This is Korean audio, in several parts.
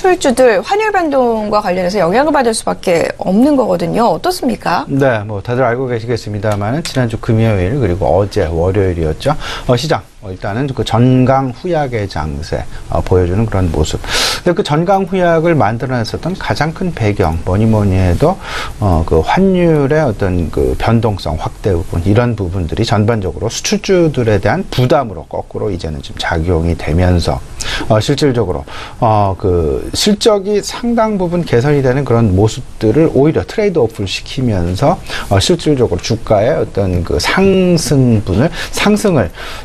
수출주들 환율 변동과 관련해서 영향을 받을 수밖에 없는 거거든요. 어떻습니까? 네, 뭐 다들 알고 계시겠습니다만은 지난주 금요일 그리고 어제 월요일이었죠. 시장 일단은 그 전강 후약의 장세 보여주는 그런 모습. 근데 그 전강 후약을 만들어냈었던 가장 큰 배경 뭐니 해도 그 환율의 어떤 그 변동성 확대 부분 이런 부분들이 전반적으로 수출주들에 대한 부담으로 거꾸로 이제는 좀 작용이 되면서 실질적으로 그 실적이 상당 부분 개선이 되는 그런 모습들을 오히려 트레이드오프를 시키면서 실질적으로 주가의 어떤 그 상승을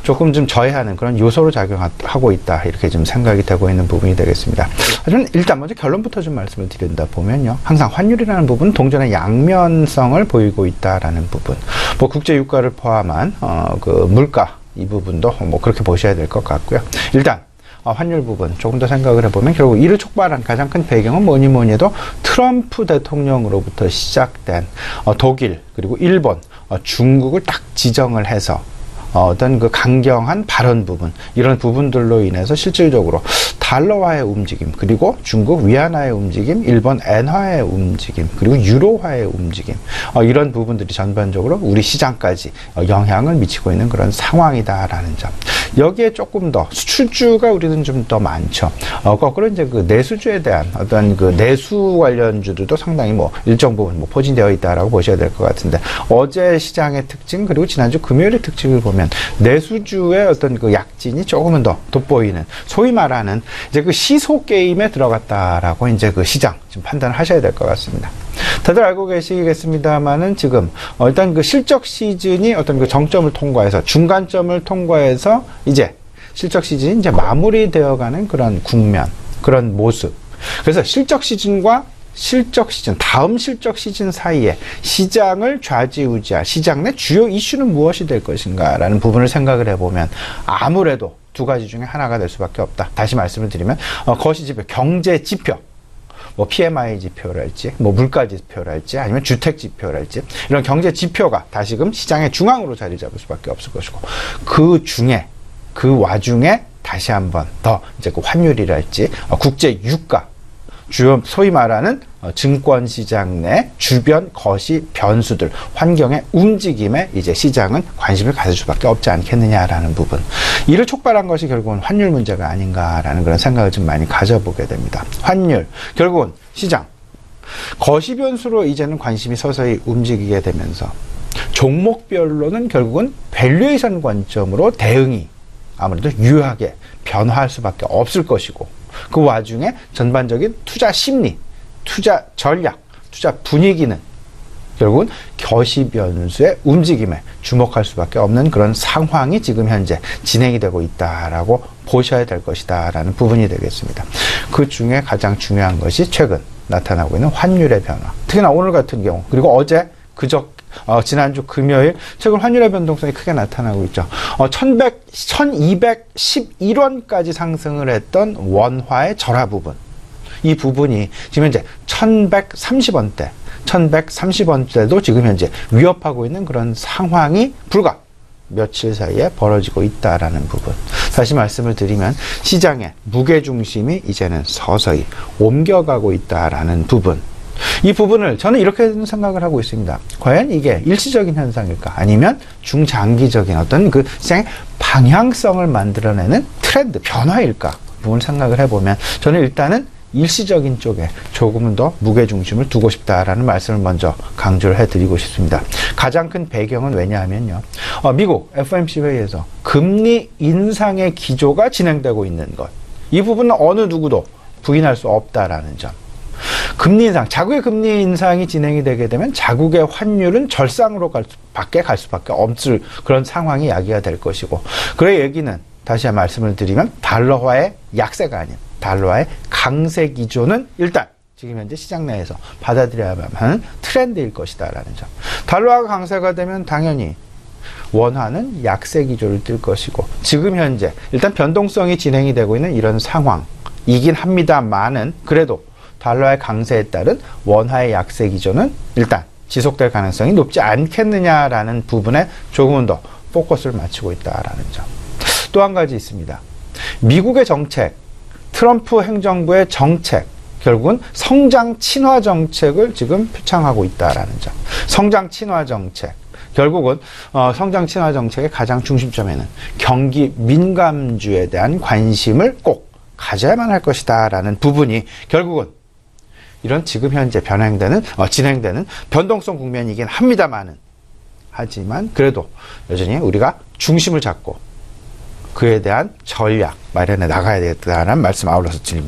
조금 좀 저해하는 그런 요소로 작용하고 있다 이렇게 좀 생각이 되고 있는 부분이 되겠습니다. 하지만 일단 먼저 결론부터 좀 말씀을 드린다 보면요, 항상 환율이라는 부분은 동전의 양면성을 보이고 있다라는 부분, 뭐 국제 유가를 포함한 그 물가 이 부분도 뭐 그렇게 보셔야 될 것 같고요. 일단 환율 부분 조금 더 생각을 해보면 결국 이를 촉발한 가장 큰 배경은 뭐니 해도 트럼프 대통령으로부터 시작된 독일 그리고 일본, 중국을 딱 지정을 해서 어떤 그 강경한 발언 부분 이런 부분들로 인해서 실질적으로 달러화의 움직임 그리고 중국 위안화의 움직임, 일본 엔화의 움직임 그리고 유로화의 움직임 이런 부분들이 전반적으로 우리 시장까지 영향을 미치고 있는 그런 상황이다라는 점. 여기에 조금 더 수출주가 우리는 좀 더 많죠. 거꾸로 이제 그 내수주에 대한 어떤 그 내수 관련주들도 상당히 뭐 일정 부분 뭐 포진되어 있다라고 보셔야 될 것 같은데 어제 시장의 특징 그리고 지난주 금요일의 특징을 보면 내수주의 어떤 그 약진이 조금은 더 돋보이는 소위 말하는 이제 그 시소 게임에 들어갔다라고 이제 그 시장 좀 판단을 하셔야 될 것 같습니다. 다들 알고 계시겠습니다만은 지금 일단 그 실적 시즌이 어떤 그 정점을 통과해서 중간점을 통과해서 이제 실적 시즌이 이제 마무리되어가는 그런 국면, 그런 모습. 그래서 실적 시즌과 다음 실적 시즌 사이에 시장을 좌지우지할 시장 내 주요 이슈는 무엇이 될 것인가 라는 부분을 생각을 해보면 아무래도 두 가지 중에 하나가 될 수밖에 없다. 다시 말씀을 드리면 거시지표, 경제 지표, 뭐 PMI 지표랄지, 뭐 물가 지표랄지, 아니면 주택 지표랄지 이런 경제 지표가 다시금 시장의 중앙으로 자리 잡을 수밖에 없을 것이고 그 와중에 다시 한번 더 이제 그 환율이랄지 국제 유가 주요 소위 말하는 증권 시장 내 주변 거시 변수들 환경의 움직임에 이제 시장은 관심을 가질 수밖에 없지 않겠느냐라는 부분, 이를 촉발한 것이 결국은 환율 문제가 아닌가라는 그런 생각을 좀 많이 가져보게 됩니다. 환율 결국은 시장 거시 변수로 이제는 관심이 서서히 움직이게 되면서 종목별로는 결국은 밸류에이션 관점으로 대응이 아무래도 유효하게 변화할 수밖에 없을 것이고, 그 와중에 전반적인 투자 심리, 투자 전략, 투자 분위기는 결국은 거시 변수의 움직임에 주목할 수밖에 없는 그런 상황이 지금 현재 진행이 되고 있다라고 보셔야 될 것이다라는 부분이 되겠습니다. 그 중에 가장 중요한 것이 최근 나타나고 있는 환율의 변화. 특히나 오늘 같은 경우, 그리고 어제, 지난주 금요일 최근 환율의 변동성이 크게 나타나고 있죠. 1211원까지 상승을 했던 원화의 절하 부분. 이 부분이 지금 현재 1130원대도 지금 현재 위협하고 있는 그런 상황이 불과 며칠 사이에 벌어지고 있다라는 부분. 다시 말씀을 드리면 시장의 무게중심이 이제는 서서히 옮겨가고 있다라는 부분. 이 부분을 저는 이렇게 생각을 하고 있습니다. 과연 이게 일시적인 현상일까? 아니면 중장기적인 어떤 그 시장의 방향성을 만들어내는 트렌드, 변화일까? 부분을 생각을 해보면 저는 일단은 일시적인 쪽에 조금은 더 무게중심을 두고 싶다라는 말씀을 먼저 강조를 해드리고 싶습니다. 가장 큰 배경은 왜냐하면요, 미국 FOMC 회의에서 금리 인상의 기조가 진행되고 있는 것, 이 부분은 어느 누구도 부인할 수 없다라는 점. 금리 인상, 자국의 금리 인상이 진행이 되게 되면 자국의 환율은 절상으로 갈 수밖에 없을 그런 상황이 야기가 될 것이고, 그 얘기는 다시 한번 말씀을 드리면 달러화의 약세가 아닌 달러화의 강세 기조는 일단 지금 현재 시장 내에서 받아들여야만 하는 트렌드일 것이다라는 점. 달러화가 강세가 되면 당연히 원화는 약세 기조를 띨 것이고, 지금 현재 일단 변동성이 진행이 되고 있는 이런 상황이긴 합니다만은 그래도 달러의 강세에 따른 원화의 약세 기조는 일단 지속될 가능성이 높지 않겠느냐라는 부분에 조금은 더 포커스를 맞추고 있다라는 점. 또 한 가지 있습니다. 미국의 정책, 트럼프 행정부의 정책, 결국은 성장 친화 정책을 지금 표창하고 있다라는 점. 성장 친화 정책. 결국은 성장 친화 정책의 가장 중심점에는 경기 민감주에 대한 관심을 꼭 가져야만 할 것이다라는 부분이 결국은 이런 지금 현재 진행되는 변동성 국면이긴 합니다만은, 하지만 그래도 여전히 우리가 중심을 잡고 그에 대한 전략 마련해 나가야 되겠다는 말씀 아울러서 드립니다.